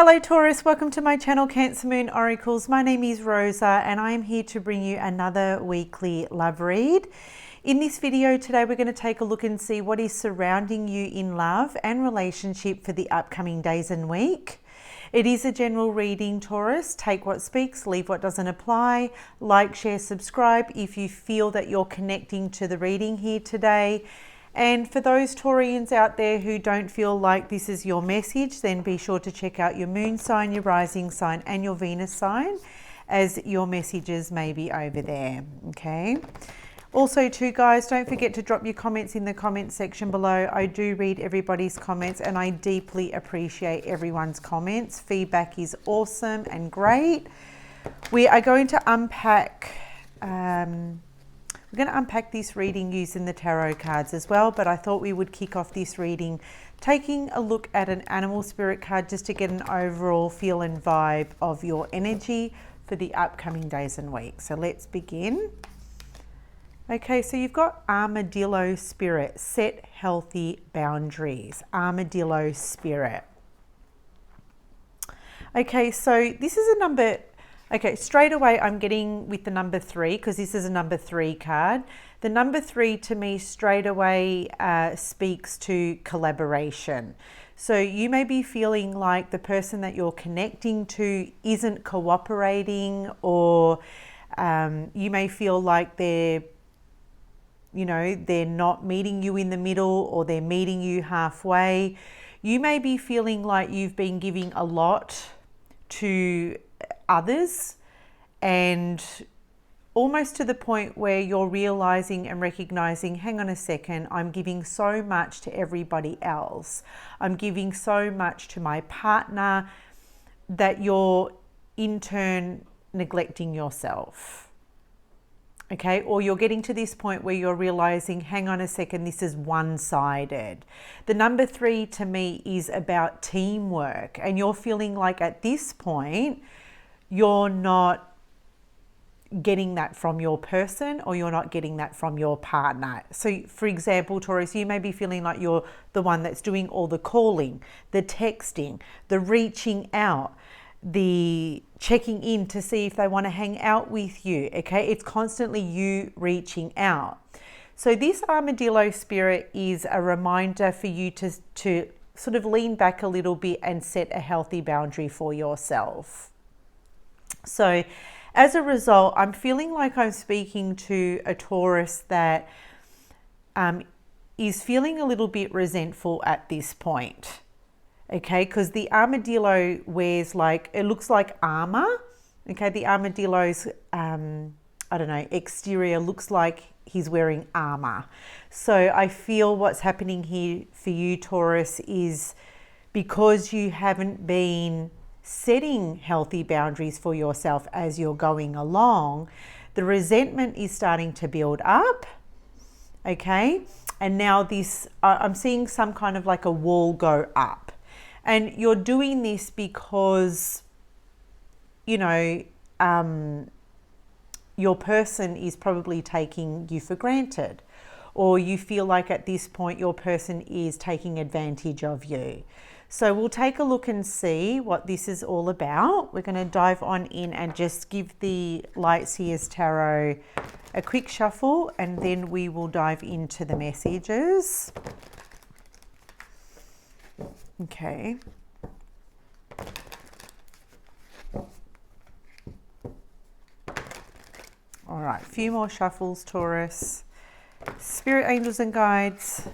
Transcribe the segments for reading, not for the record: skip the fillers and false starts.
Hello Taurus, welcome to my channel Cancer Moon Oracles. My name is Rosa and I am here to bring you another weekly love read. In this video today we're going to take a look and see what is surrounding you in love and relationship for the upcoming days and week. It is a general reading, Taurus. Take what speaks, leave what doesn't apply. Like, share, subscribe if you feel that you're connecting to the reading here today. And for those Taurians out there who don't feel like this is your message, then be sure to check out your moon sign, your rising sign and your Venus sign, as your messages may be over there, okay? Also too, guys, don't forget to drop your comments in the comment section below. I do read everybody's comments and I deeply appreciate everyone's comments. Feedback is awesome and great. We are going to unpack this reading using the tarot cards as well, but I thought we would kick off this reading taking a look at an animal spirit card just to get an overall feel and vibe of your energy for the upcoming days and weeks. So let's begin. Okay, so you've got Armadillo Spirit, set healthy boundaries. Armadillo Spirit. Okay, so this is a number. Okay, straight away I'm getting with the number 3 because this is a number 3 card. The number 3 to me straight away speaks to collaboration. So you may be feeling like the person that you're connecting to isn't cooperating, or you may feel like they're not meeting you in the middle, or they're meeting you halfway. You may be feeling like you've been giving a lot to others, and almost to the point where you're realizing and recognizing, hang on a second, I'm giving so much to everybody else. I'm giving so much to my partner that you're in turn neglecting yourself. Okay, or you're getting to this point where you're realizing, hang on a second, this is one-sided. The number 3 to me is about teamwork, and you're feeling like at this point you're not getting that from your person, or you're not getting that from your partner. So for example, Taurus, you may be feeling like you're the one that's doing all the calling, the texting, the reaching out, the checking in to see if they want to hang out with you. Okay, it's constantly you reaching out. So this Armadillo Spirit is a reminder for you to sort of lean back a little bit and set a healthy boundary for yourself. So as a result, I'm feeling like I'm speaking to a Taurus that is feeling a little bit resentful at this point. Okay, because the armadillo wears, like, it looks like armor. Okay, the armadillo's, exterior looks like he's wearing armor. So I feel what's happening here for you, Taurus, is because you haven't been setting healthy boundaries for yourself as you're going along, the resentment is starting to build up. Okay, and now this, I'm seeing some kind of like a wall go up. And you're doing this because, your person is probably taking you for granted, or you feel like at this point your person is taking advantage of you. So we'll take a look and see what this is all about. We're going to dive on in and just give the Light Seers Tarot a quick shuffle, and then we will dive into the messages. Okay. All right, a few more shuffles, Taurus. Spirit, angels and guides,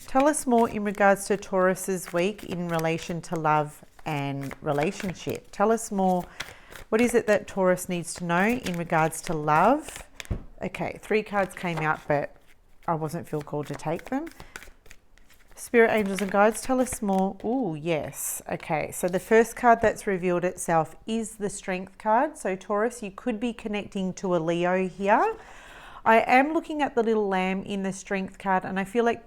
tell us more in regards to Taurus's week in relation to love and relationship. Tell us more. What is it that Taurus needs to know in regards to love? Okay, 3 cards came out, but I wasn't feel called to take them. Spirit, angels and guides, tell us more. Oh, yes. Okay, so the first card that's revealed itself is the Strength card. So Taurus, you could be connecting to a Leo here. I am looking at the little lamb in the Strength card, and I feel like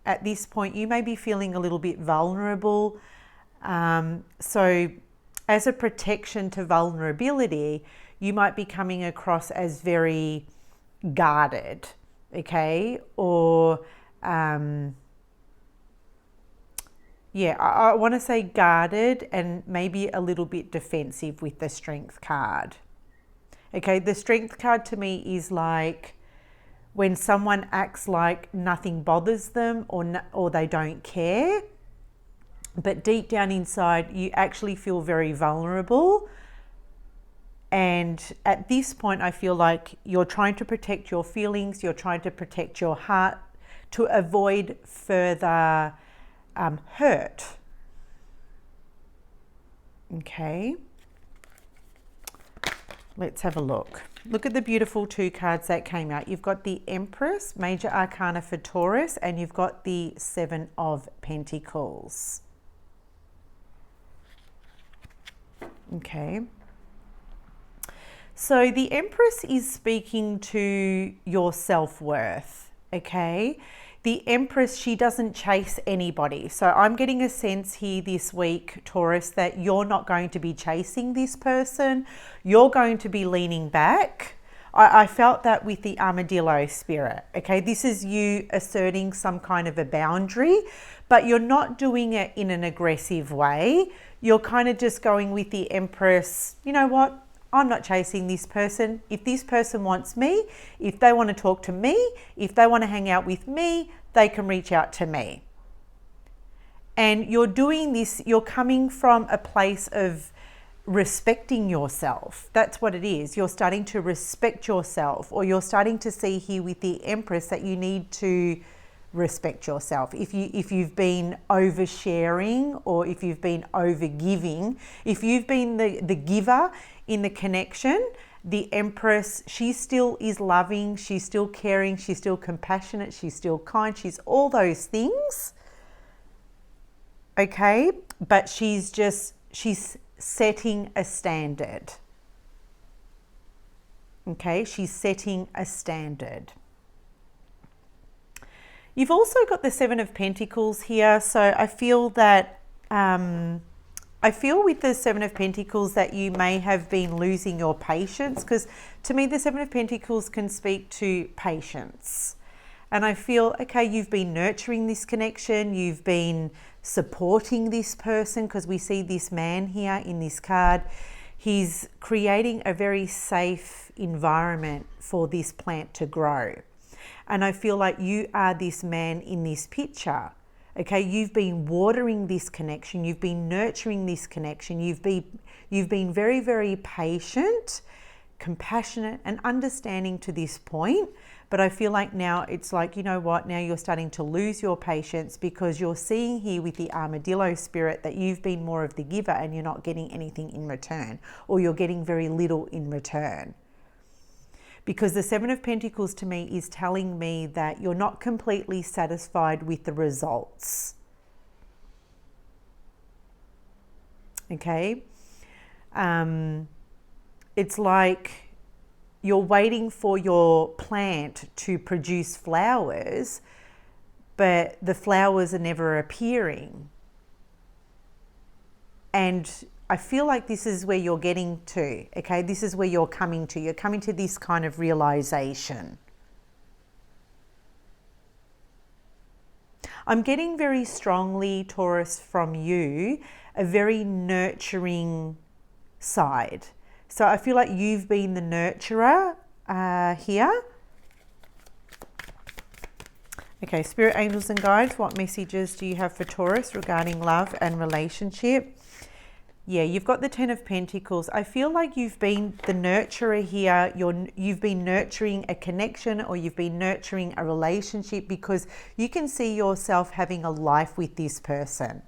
at this point, you may be feeling a little bit vulnerable. So as a protection to vulnerability, you might be coming across as very guarded, okay? Or yeah, I want to say guarded and maybe a little bit defensive with the Strength card. Okay, the Strength card to me is like when someone acts like nothing bothers them or they don't care, but deep down inside you actually feel very vulnerable. And at this point, I feel like you're trying to protect your feelings, you're trying to protect your heart to avoid further hurt. Okay, let's have a look. Look at the beautiful two cards that came out. You've got the Empress, Major Arcana for Taurus, and you've got the Seven of Pentacles. Okay. So the Empress is speaking to your self-worth, okay? The Empress, she doesn't chase anybody. So I'm getting a sense here this week, Taurus, that you're not going to be chasing this person. You're going to be leaning back. I felt that with the armadillo spirit, okay? This is you asserting some kind of a boundary, but you're not doing it in an aggressive way. You're kind of just going with the Empress, you know what? I'm not chasing this person. If this person wants me, if they want to talk to me, if they want to hang out with me, they can reach out to me. And you're doing this, you're coming from a place of respecting yourself. That's what it is. You're starting to respect yourself, or you're starting to see here with the Empress that you need to respect yourself. If you've been oversharing, or if you've been overgiving, if you've been the giver in the connection, the Empress, she still is loving, she's still caring, she's still compassionate, she's still kind, she's all those things. Okay, but she's setting a standard. Okay, she's setting a standard. You've also got the Seven of Pentacles here, so I feel that with the Seven of Pentacles that you may have been losing your patience, because to me the Seven of Pentacles can speak to patience. And I feel, okay, you've been nurturing this connection, you've been supporting this person, because we see this man here in this card. He's creating a very safe environment for this plant to grow. And I feel like you are this man in this picture. Okay, you've been watering this connection, you've been nurturing this connection, you've been very, very patient, compassionate and understanding to this point. But I feel like now it's like, you know what, now you're starting to lose your patience, because you're seeing here with the armadillo spirit that you've been more of the giver and you're not getting anything in return, or you're getting very little in return. Because the Seven of Pentacles to me is telling me that you're not completely satisfied with the results. Okay? It's like you're waiting for your plant to produce flowers, but the flowers are never appearing. And I feel like this is where you're getting to, okay? This is where you're coming to. You're coming to this kind of realization. I'm getting very strongly, Taurus, from you, a very nurturing side. So I feel like you've been the nurturer here. Okay, Spirit, Angels and Guides, what messages do you have for Taurus regarding love and relationship? Yeah, you've got the Ten of Pentacles. I feel like you've been the nurturer here. You've been nurturing a connection, or you've been nurturing a relationship, because you can see yourself having a life with this person.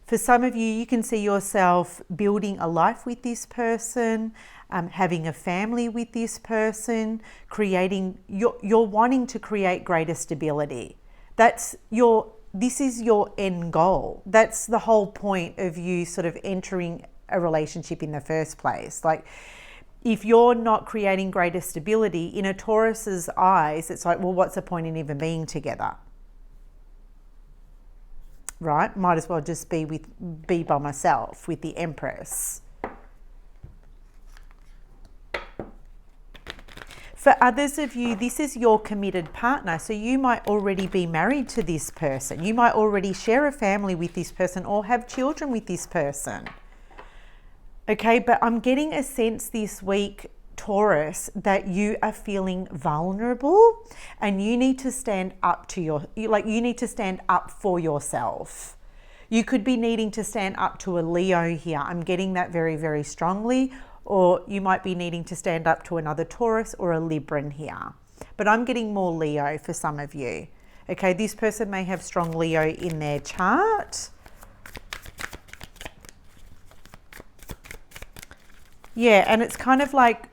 For some of you, you can see yourself building a life with this person, having a family with this person, you're wanting to create greater stability. This is your end goal. That's the whole point of you sort of entering a relationship in the first place. Like, if you're not creating greater stability, in a Taurus's eyes, it's like, well, what's the point in even being together? Right? Might as well just be by myself with the Empress. For others of you, this is your committed partner. So you might already be married to this person. You might already share a family with this person or have children with this person. Okay, but I'm getting a sense this week, Taurus, that you are feeling vulnerable and you need to stand up to you need to stand up for yourself. You could be needing to stand up to a Leo here. I'm getting that very, very strongly. Or you might be needing to stand up to another Taurus or a Libran here. But I'm getting more Leo for some of you. Okay, this person may have strong Leo in their chart. Yeah, and it's kind of like,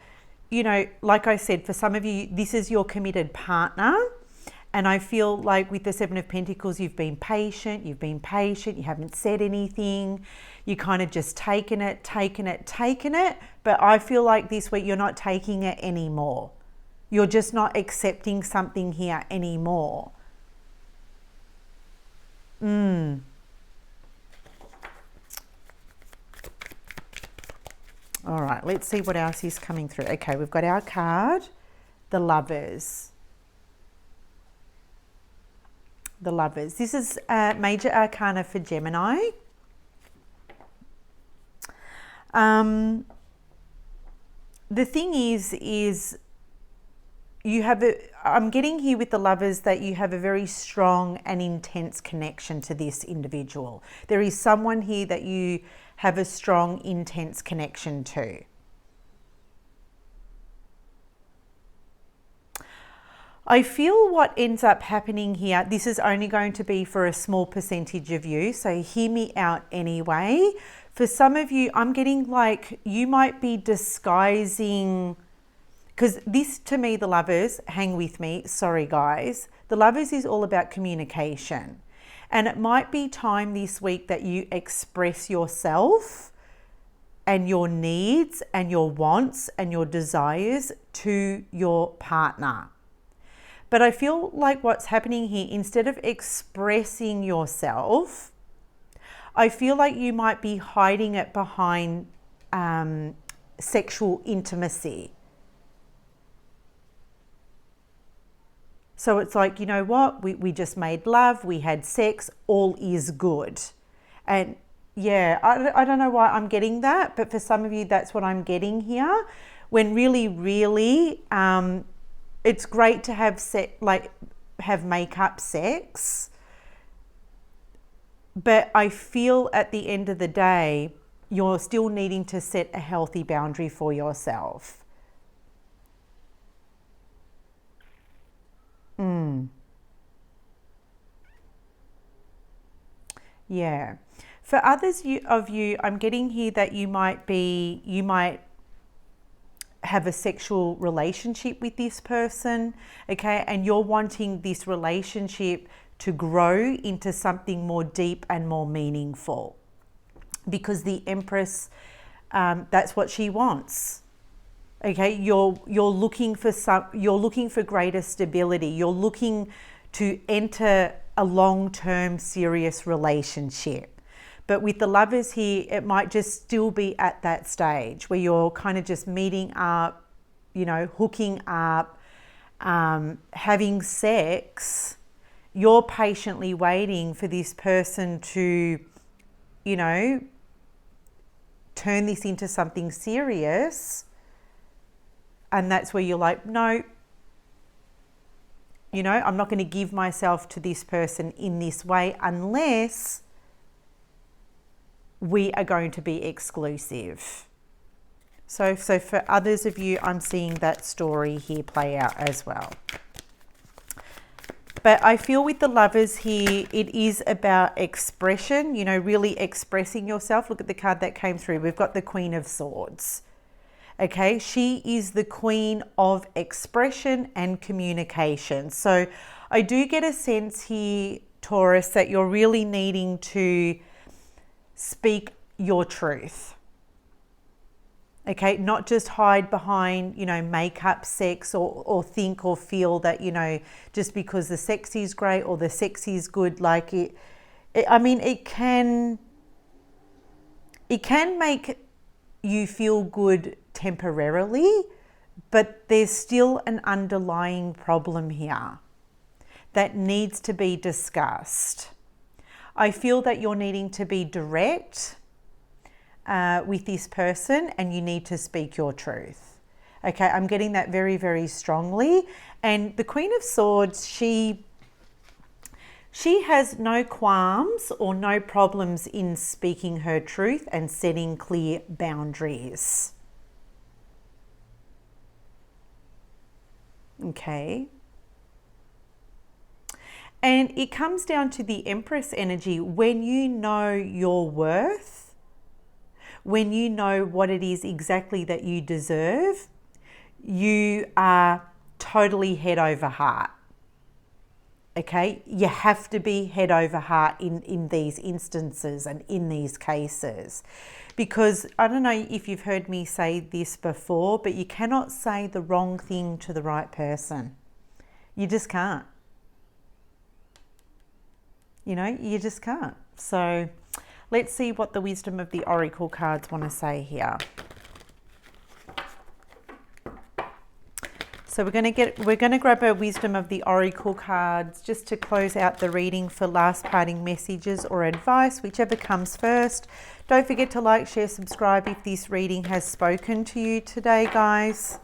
you know, like I said, for some of you, this is your committed partner. And I feel like with the Seven of Pentacles, you've been patient, you haven't said anything, you kind of just taken it. But I feel like this week you're not taking it anymore. You're just not accepting something here anymore. All right, let's see what else is coming through. Okay, we've got our card, the Lovers. The Lovers. This is major arcana for Gemini. The thing is you have I'm getting here with the Lovers that you have a very strong and intense connection to this individual. There is someone here that you have a strong, intense connection to. I feel what ends up happening here, this is only going to be for a small percentage of you, so hear me out anyway. For some of you, I'm getting like you might be disguising, because this to me, the Lovers, hang with me, sorry guys, the Lovers is all about communication. And it might be time this week that you express yourself and your needs and your wants and your desires to your partner. But I feel like what's happening here, instead of expressing yourself, I feel like you might be hiding it behind sexual intimacy. So it's like, you know what, we just made love, we had sex, all is good. And yeah, I don't know why I'm getting that, but for some of you, that's what I'm getting here. When really, it's great to have have make-up sex, but I feel at the end of the day, you're still needing to set a healthy boundary for yourself. Yeah. For others of you, I'm getting here that you might have a sexual relationship with this person, okay? And you're wanting this relationship to grow into something more deep and more meaningful, because the Empress, that's what she wants. Okay, you're looking for greater stability. You're looking to enter a long-term serious relationship. But with the Lovers here, it might just still be at that stage where you're kind of just meeting up, you know, hooking up, having sex. You're patiently waiting for this person to, you know, turn this into something serious. And that's where you're like, no, you know, I'm not going to give myself to this person in this way unless we are going to be exclusive. So for others of you, I'm seeing that story here play out as well. But I feel with the Lovers here, it is about expression, you know, really expressing yourself. Look at the card that came through. We've got the Queen of Swords. Okay, she is the queen of expression and communication. So I do get a sense here, Taurus, that you're really needing to speak your truth. Okay, not just hide behind, you know, make up sex or think or feel that, you know, just because the sex is great or the sex is good, like I mean, it can make you feel good temporarily, but there's still an underlying problem here that needs to be discussed. I feel that you're needing to be direct with this person, and you need to speak your truth. Okay, I'm getting that very, very strongly. And the Queen of Swords, she has no qualms or no problems in speaking her truth and setting clear boundaries. Okay. And it comes down to the Empress energy. When you know your worth, when you know what it is exactly that you deserve, you are totally head over heart. Okay, you have to be head over heart in these instances and in these cases. Because I don't know if you've heard me say this before, but you cannot say the wrong thing to the right person. You just can't. You know, you just can't. So let's see what the wisdom of the Oracle cards want to say here. So we're going to grab a wisdom of the Oracle cards just to close out the reading for last parting messages or advice, whichever comes first. Don't forget to like, share, subscribe if this reading has spoken to you today, guys.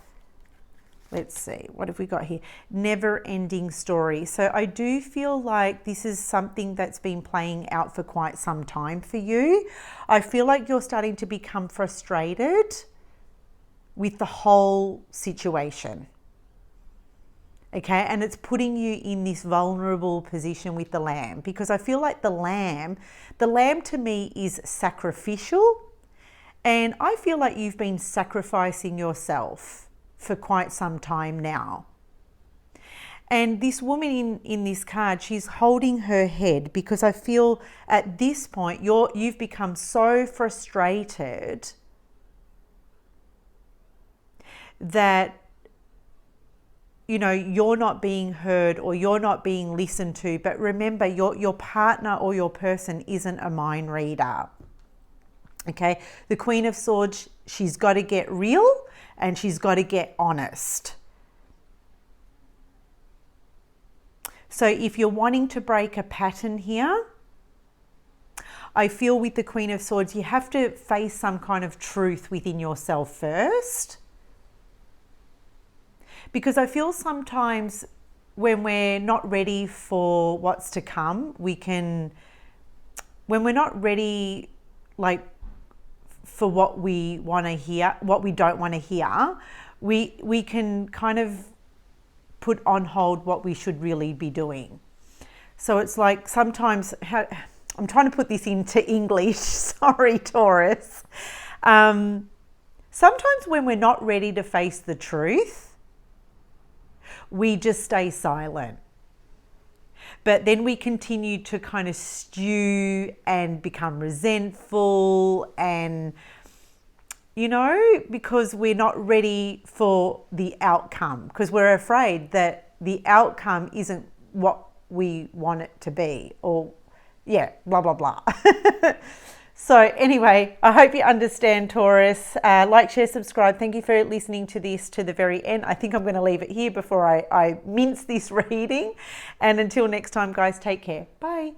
Let's see, what have we got here? Never ending story. So I do feel like this is something that's been playing out for quite some time for you. I feel like you're starting to become frustrated with the whole situation. Okay, and it's putting you in this vulnerable position with the lamb, because I feel like the lamb to me is sacrificial, and I feel like you've been sacrificing yourself for quite some time now. And this woman in this card, she's holding her head, because I feel at this point you've become so frustrated that, you know, you're not being heard or you're not being listened to. But remember, your partner or your person isn't a mind reader. Okay, the Queen of Swords, she's got to get real and she's got to get honest. So if you're wanting to break a pattern here, I feel with the Queen of Swords, you have to face some kind of truth within yourself first. Because I feel sometimes when we're not ready for what's to come, when we're not ready, like, for what we want to hear, what we don't want to hear, we can kind of put on hold what we should really be doing. So it's like sometimes, I'm trying to put this into English, sorry, Taurus. Sometimes when we're not ready to face the truth, we just stay silent. But then we continue to kind of stew and become resentful, and, you know, because we're not ready for the outcome, because we're afraid that the outcome isn't what we want it to be, or yeah, blah, blah, blah. So anyway, I hope you understand, Taurus. Like, share, subscribe. Thank you for listening to this to the very end. I think I'm going to leave it here before I mince this reading. And until next time, guys, take care. Bye.